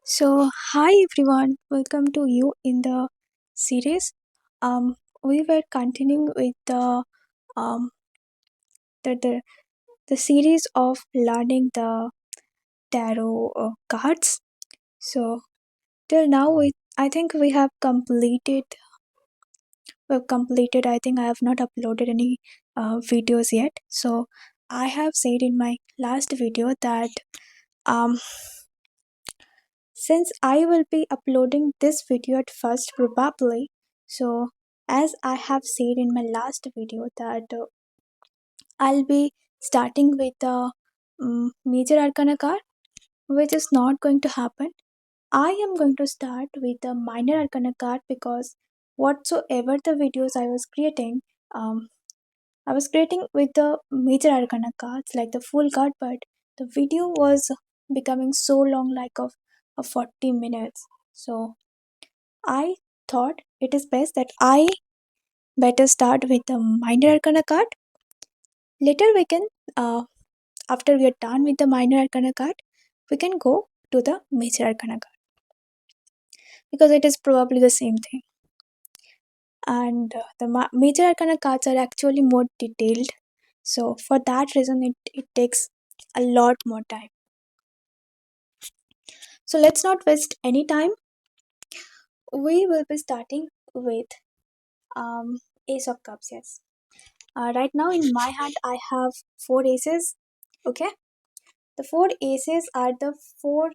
Hi everyone, welcome to you in the series. We were continuing with um the the, the series of learning the tarot cards. So till now, I think we've completed. I think I have not uploaded any videos yet. So I have said in my last video that um since I will be uploading this video at first probably, so as I have said in my last video that I'll be starting with the major arcana card, which is not going to happen. I am going to start with the minor arcana card because whatsoever the videos um, I was creating with the major arcana cards like the full card, but the video was becoming so long, like of 40 minutes. So I thought it is best that I better start with the minor arcana card. Later we can, after we are done with the minor arcana card, we can go to the major arcana card because it is probably the same thing. And the major arcana cards are actually more detailed. So for that reason, it takes a lot more time. So let's not waste any time. We will be starting with Ace of Cups. Yes. Right now in my hand, I have four aces. Okay. The four aces are the four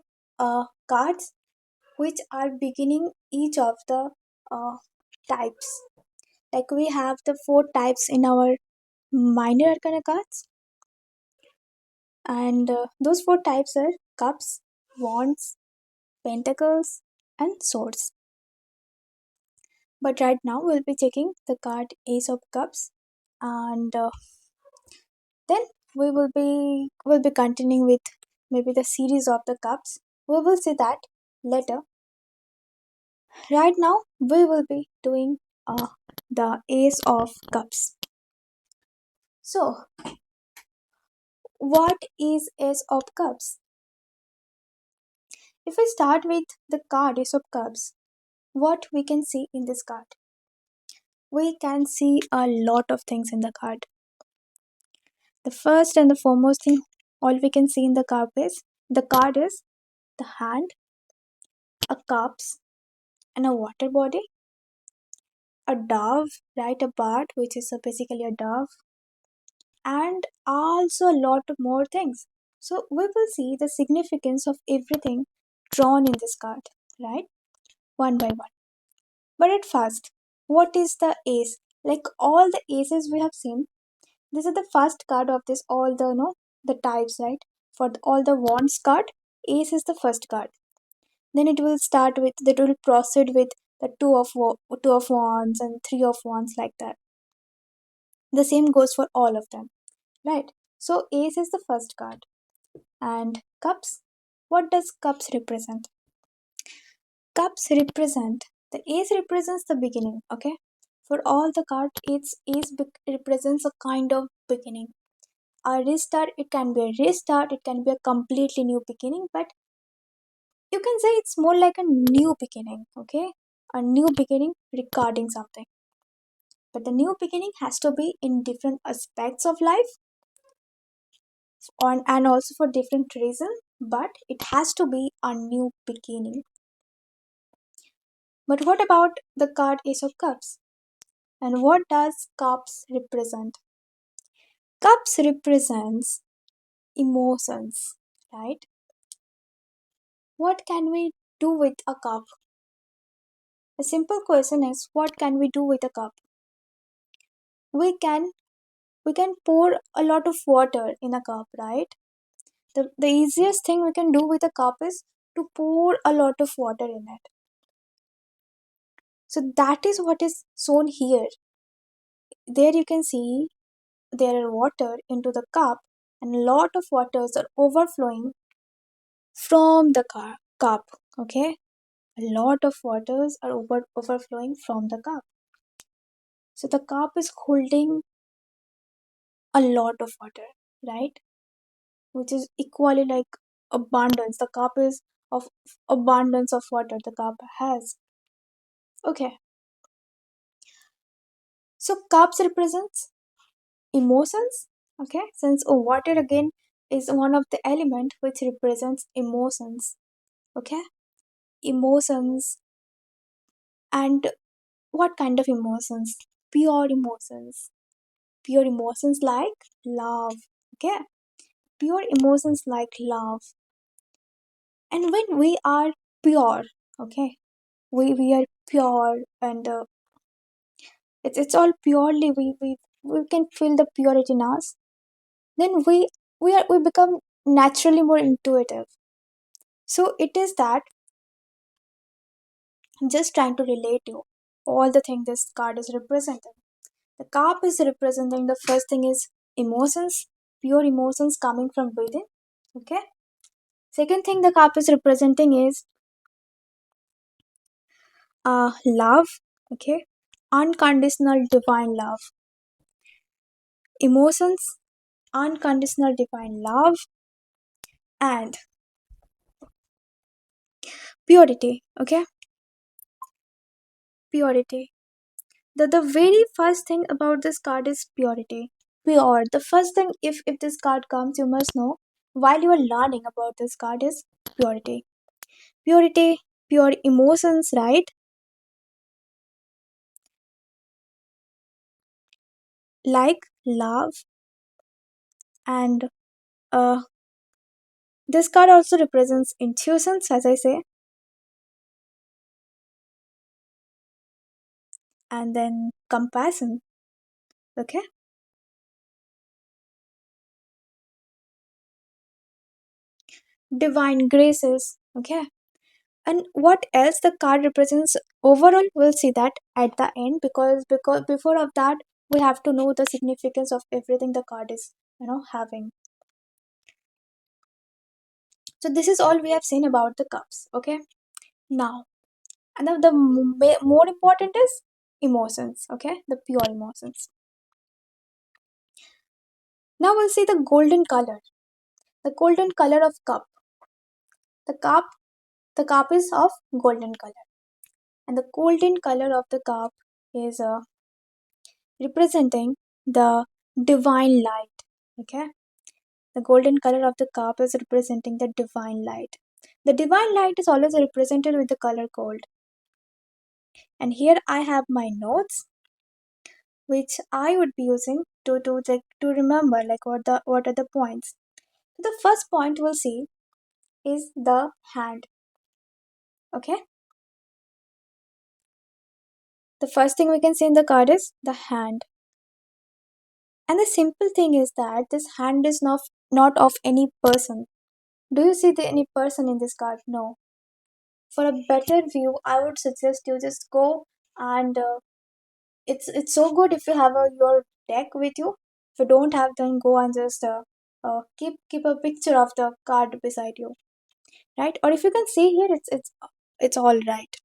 cards which are beginning each of the uh, types. Like we have the four types in our minor arcana cards, and those four types are cups, wands, pentacles, and swords. But right now we'll be checking the card Ace of Cups, and then will be continuing with maybe the series of the cups. We will see that later. Right now, we will be doing the Ace of Cups. So, what is Ace of Cups? If we start with the card Ace of Cups, what we can see in this card? We can see a lot of things in the card. The first and the foremost thing, all we can see in the card is the hand, a cups, and a water body, a dove, right? A bird, which is basically a dove, and also a lot of more things. So we will see the significance of everything drawn in this card, right? One by one. But at first, what is the ace? Like all the aces we have seen, this is the first card of this all the the types, right? For all the wands card, ace is the first card. Then it will proceed with the two of wands and three of wands, like that. The same goes for all of them, right? So ace is the first card. And cups, what does cups represent? Cups represent, the ace represents the beginning, okay? For all the card, represents a kind of beginning. A restart, it can be a restart, it can be a completely new beginning, but you can say it's more like a new beginning, okay? A new beginning regarding something. But the new beginning has to be in different aspects of life and also for different reasons, but it has to be a new beginning. But what about the card Ace of Cups? And what does cups represent? Cups represents emotions, right? What can we do with a cup? A simple question is, what can we do with a cup? We can we can pour a lot of water in a cup, right? The easiest thing we can do with a cup is to pour a lot of water in it. So that is what is shown here. There you can see there are water into the cup, and a lot of waters are overflowing from the cup. Okay, a lot of waters are overflowing from the cup. So the cup is holding a lot of water, right? Which is equally like abundance. The cup is of abundance of water the cup has. Okay, so cups represents emotions. Okay, since water again is one of the element which represents emotions. Okay, emotions. And what kind of emotions? Pure emotions. Pure emotions like love. Okay, pure emotions like love. And when we are pure, okay, we are pure, and it's all purely, we can feel the purity in us. Then we become naturally more intuitive. So it is that I'm just trying to relate you all the things this card is representing. The cup is representing, the first thing is emotions, pure emotions coming from within. Okay. Second thing the cup is representing is love. Okay. Unconditional divine love. Emotions, unconditional divine love, and purity. Okay. Purity. The very first thing about this card is purity. Pure. The first thing, if this card comes, you must know while you are learning about this card is purity. Purity, pure emotions, right? Like love. And uh, this card also represents intuitions, as I say, and then compassion. Okay, divine graces. Okay, and what else the card represents overall, we'll see that at the end, because before of that we have to know the significance of everything the card is, having. So this is all we have seen about the cups. Okay, now, and the more important is emotions. Okay, the pure emotions. Now we'll see the golden color. The golden color of cup. The cup, the cup is of golden color, and the golden color of the cup is representing the divine light. Okay, the golden color of the cup is representing the divine light. The divine light is always represented with the color gold. And here I have my notes, which I would be using to remember like what are the points. The first point we'll see is the hand. Okay, the first thing we can see in the card is the hand. And the simple thing is that this hand is not of any person. Do you see any person in this card? No. For a better view, I would suggest you just go and it's so good if you have your deck with you. If you don't have, then go and just keep a picture of the card beside you, right? Or if you can see here, it's all right.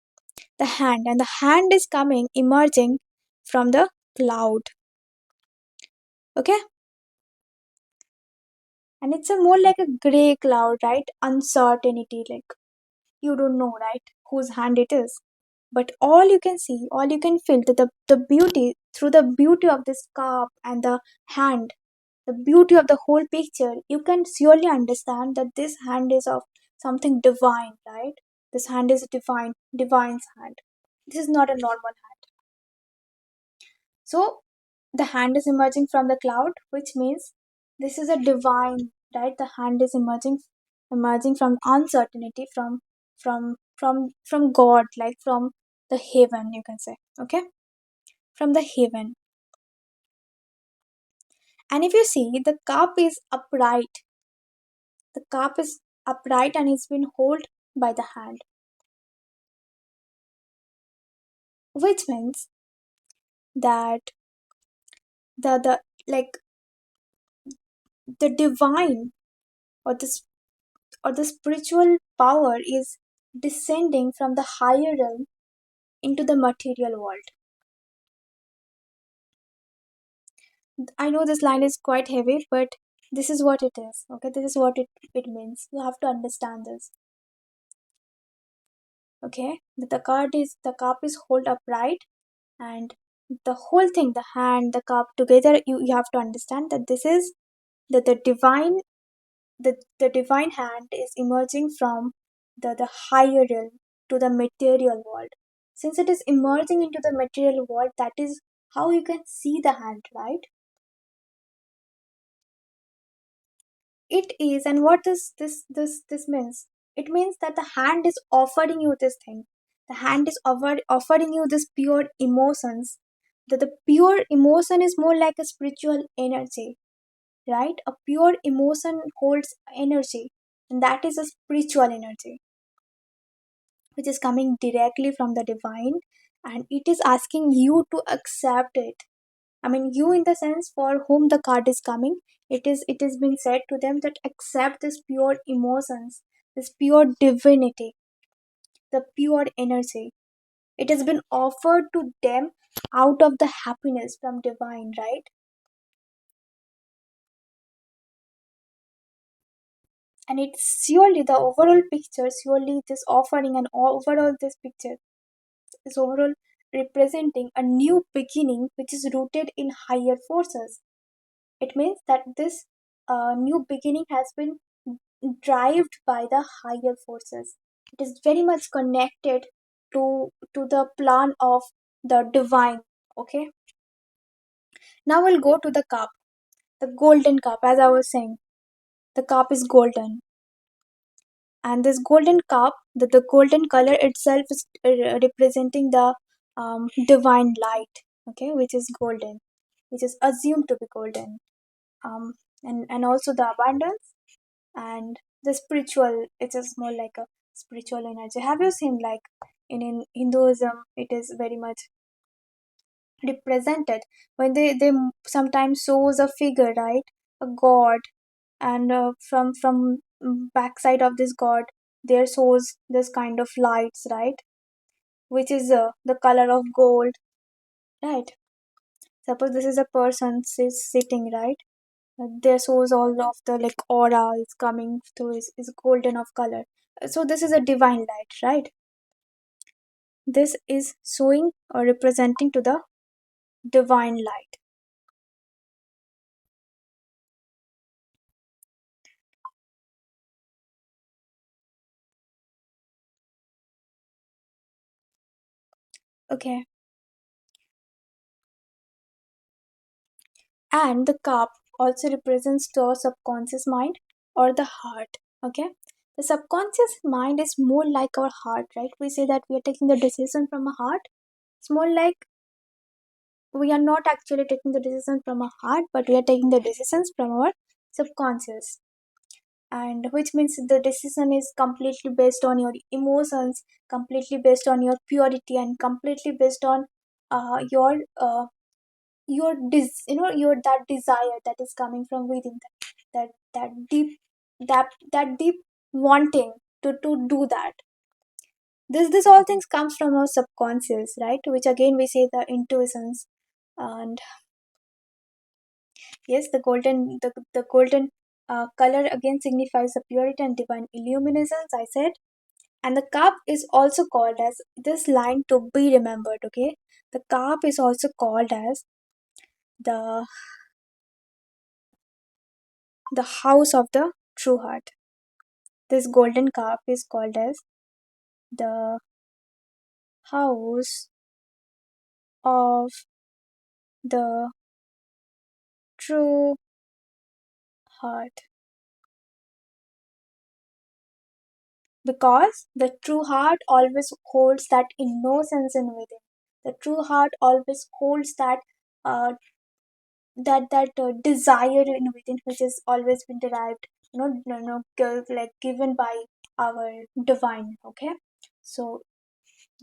The hand, and the hand is coming emerging from the cloud. Okay, and it's a more like a gray cloud, right? Uncertainty, like you don't know, right, whose hand it is. But all you can see, all you can feel, the beauty, through the beauty of this cup and the hand, the beauty of the whole picture, you can surely understand that this hand is of something divine, right? This hand is divine's hand. This is not a normal hand. So the hand is emerging from the cloud, which means this is a divine, right? The hand is emerging from uncertainty, from God, like from the heaven, you can say. Okay, from the heaven. And if you see, the cup is upright. The cup is upright and it's been held by the hand, which means that the like the divine, or the spiritual power is descending from the higher realm into the material world. I know this line is quite heavy, but this is what it is. Okay, this is what it means. You have to understand this. Okay, the cup is hold upright, and the whole thing, the hand, the cup together, you have to understand that this is the divine, the divine hand is emerging from the higher realm to the material world. Since it is emerging into the material world, that is how you can see the hand, right? It is. And what this means? It means that the hand is offering you this thing. The hand is offering you this pure emotions. That the pure emotion is more like a spiritual energy, right? A pure emotion holds energy, and that is a spiritual energy which is coming directly from the divine, and it is asking you to accept it. I mean, you in the sense for whom the card is coming, it is being said to them that accept this pure emotions, this pure divinity, the pure energy. It has been offered to them out of the happiness from divine, right? And it's surely the overall picture, surely this offering and overall this picture is overall representing a new beginning which is rooted in higher forces. It means that this new beginning has been driven by the higher forces. It is very much connected to the plan of the divine. Okay. Now we'll go to the cup, the golden cup. As I was saying, the cup is golden, and this golden cup, the golden color itself is representing the divine light. Okay, which is golden, which is assumed to be golden. Um, and also the abundance and the spiritual, it is more like a spiritual energy. Have you seen, like, in Hinduism it is very much represented when they sometimes shows a figure, right? A god, and from backside of this god there shows this kind of lights, right? Which is the color of gold, right? Suppose this is a person sitting, right? There shows all of the like aura is coming to is golden of color. So this is a divine light, right? This is showing or representing to the divine light. Okay. And the cup also represents the subconscious mind or the heart. Okay. The subconscious mind is more like our heart, right? We say that we are taking the decision from a heart. It's more like we are not actually taking the decision from our heart, but we are taking the decisions from our subconscious, and which means the decision is completely based on your emotions, completely based on your purity, and completely based on your that desire that is coming from within, that deep, that deep wanting to do that. This all things comes from our subconscious, right? Which again we say the intuitions. And yes, the golden color again signifies the purity and divine illuminations, I said. And the cup is also called as this line to be remembered, okay? The cup is also called as the the house of the true heart. This golden cup is called as the house of the true heart, because the true heart always holds that innocence in within. The true heart always holds that uh, desire in within, which has always been derived, like given by our divine. Okay, so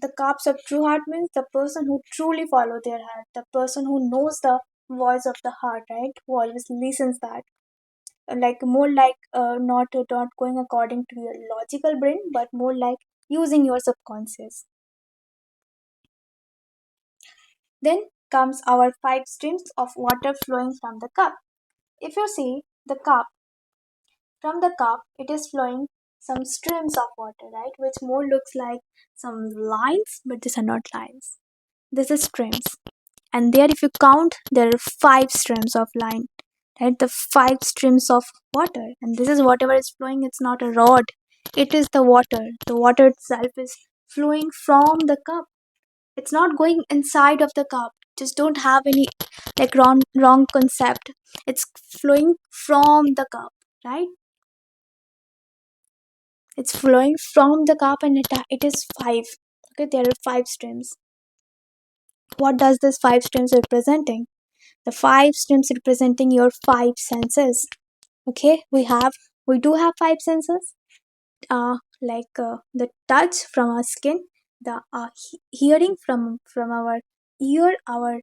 the cups of true heart means the person who truly follow their heart, the person who knows the voice of the heart, right? Who always listens that, like more like not going according to your logical brain, but more like using your subconscious. Then comes our five streams of water flowing from the cup. If you see the cup, from the cup it is flowing some streams of water, right? Which more looks like some lines, but these are not lines. This is streams. And there, if you count, there are five streams of line, right? The five streams of water. And this is whatever is flowing, it's not a rod. It is the water. The water itself is flowing from the cup. It's not going inside of the cup. Just don't have any like wrong concept. It's flowing from the cup, right? It's flowing from the cup, and it is five. Okay, there are five streams. What does this five streams representing? The five streams representing your five senses. Okay, we do have five senses. The touch from our skin, the hearing from our ear, our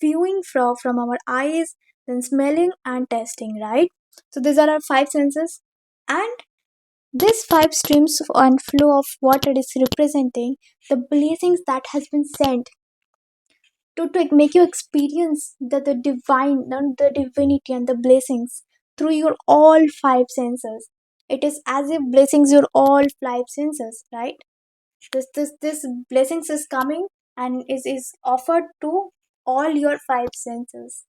viewing from our eyes, then smelling and tasting, right? So these are our five senses, and these five streams and flow of water is representing the blessings that has been sent to make you experience the divine, not the divinity and the blessings through your all five senses. It is as if blessings your all five senses, right? This blessings is coming and is offered to all your five senses.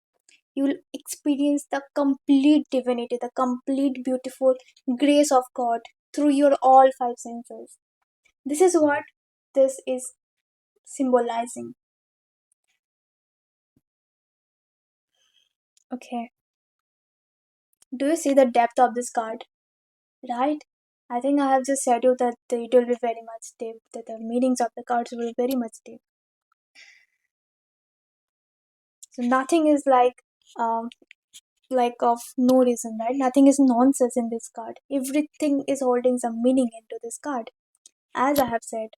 You'll experience the complete divinity, the complete beautiful grace of God through your all five senses. This is what this is symbolizing. Okay. Do you see the depth of this card? Right? I think I have just said you that it will be very much deep, that the meanings of the cards will be very much deep. So nothing is like of no reason, right? Nothing is nonsense in this card. Everything is holding some meaning into this card, as I have said.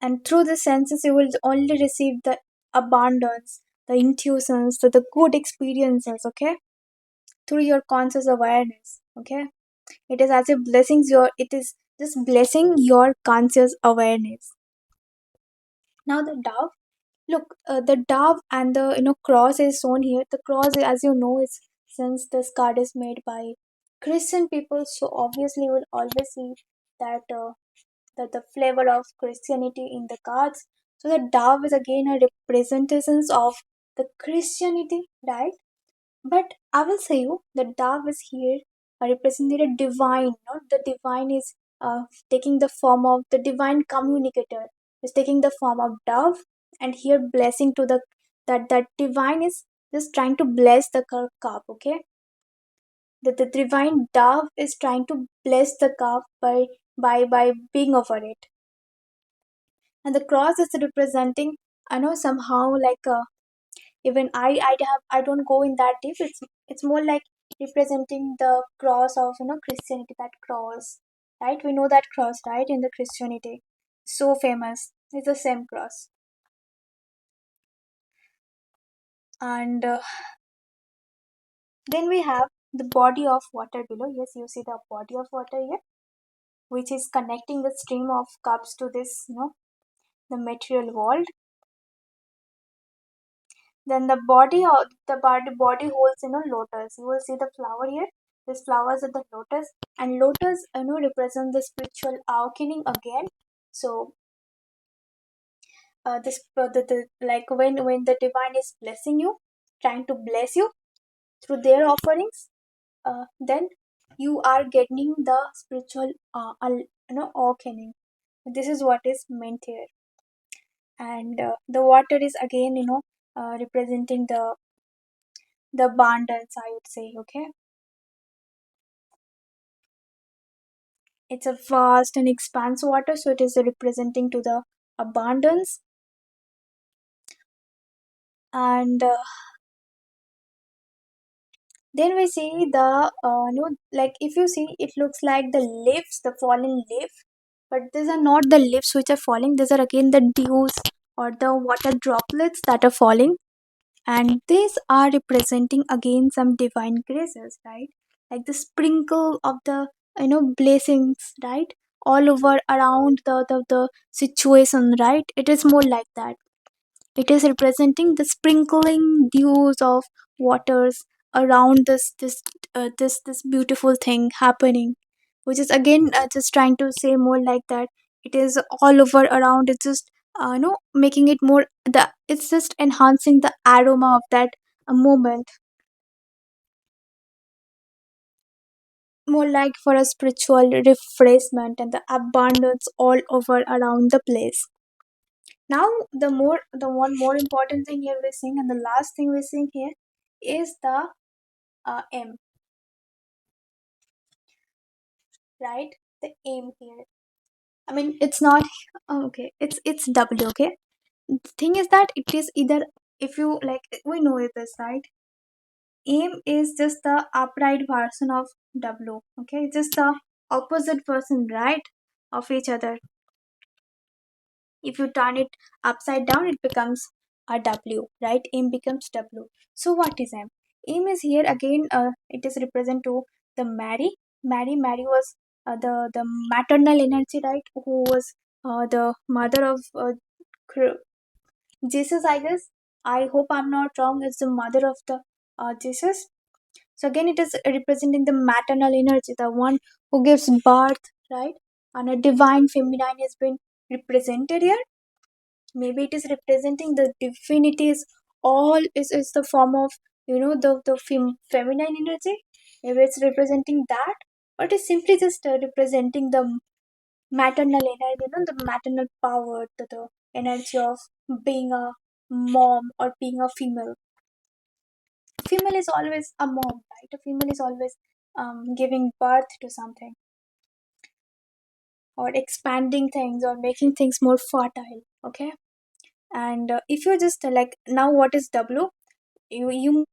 And through the senses, you will only receive the abundance, the intuitions, the good experiences, okay? Through your conscious awareness, okay? It is as if it is just blessing your conscious awareness. Now the dove, look, the dove and the cross is shown here. The cross, as you know, is since this card is made by Christian people, so obviously you will always see that the flavor of Christianity in the cards. So the dove is again a representation of the Christianity, right? But I will say you, the dove is here represented a divine. Not the divine is taking the form of the divine communicator is taking the form of dove, and here blessing to the that divine is just trying to bless the cup. Okay, the divine dove is trying to bless the cup by being over it, and the cross is representing. I know somehow like even I don't go in that deep. It's more like representing the cross of Christianity, that cross, right? We know that cross, right? In the Christianity, so famous. It's the same cross. And then we have the body of water below. Yes, you see the body of water here, which is connecting the stream of cups to this the material world. Then the body holds lotus. You will see the flower here. This flowers are the lotus, and lotus represent the spiritual awakening again. So this like when the divine is blessing you, trying to bless you through their offerings, then you are getting the spiritual awakening. This is what is meant here, and the water is again representing the abundance, I would say. Okay, it's a vast and expansive water, so it is representing to the abundance. And then we see the like if you see, it looks like the leaves, the fallen leaf, but these are not the leaves which are falling. These are again the dews or the water droplets that are falling, and these are representing again some divine graces, right? Like the sprinkle of the blessings, right? All over around the situation, right? It is more like that. It is representing the sprinkling dews of waters around this beautiful thing happening, which is again just trying to say more like that it is all over around. It's just no making it more, the it's just enhancing the aroma of that moment, more like for a spiritual refreshment and the abundance all over around the place. Now the one more important thing here we're seeing, and the last thing we're seeing here, is the m, right? The m here, I mean it's not, okay, it's w, okay. The thing is that it is either, if you like, we know it this, right? Aim is just the upright version of w, okay, it's just the opposite version, right, of each other. If you turn it upside down, it becomes a w, right? M becomes w. So what is m? M is here again, it is represent to the Mary. Mary was the maternal energy, right? Who was the mother of Jesus, I guess. I hope I'm not wrong. It's the mother of the Jesus. So again, it is representing the maternal energy, the one who gives birth, right? And a divine feminine has been represented here. Maybe it is representing the divinities. All is the form of, the feminine energy. Maybe it's representing that, but it's simply just representing the maternal energy, the maternal power, the energy of being a mom or being a female. Female is always a mom, right? A female is always giving birth to something, or expanding things, or making things more fertile, okay. And if you just like, now what is w, you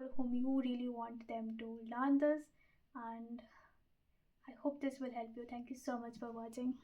people whom you really want them to learn this. And I hope this will help you. Thank you so much for watching.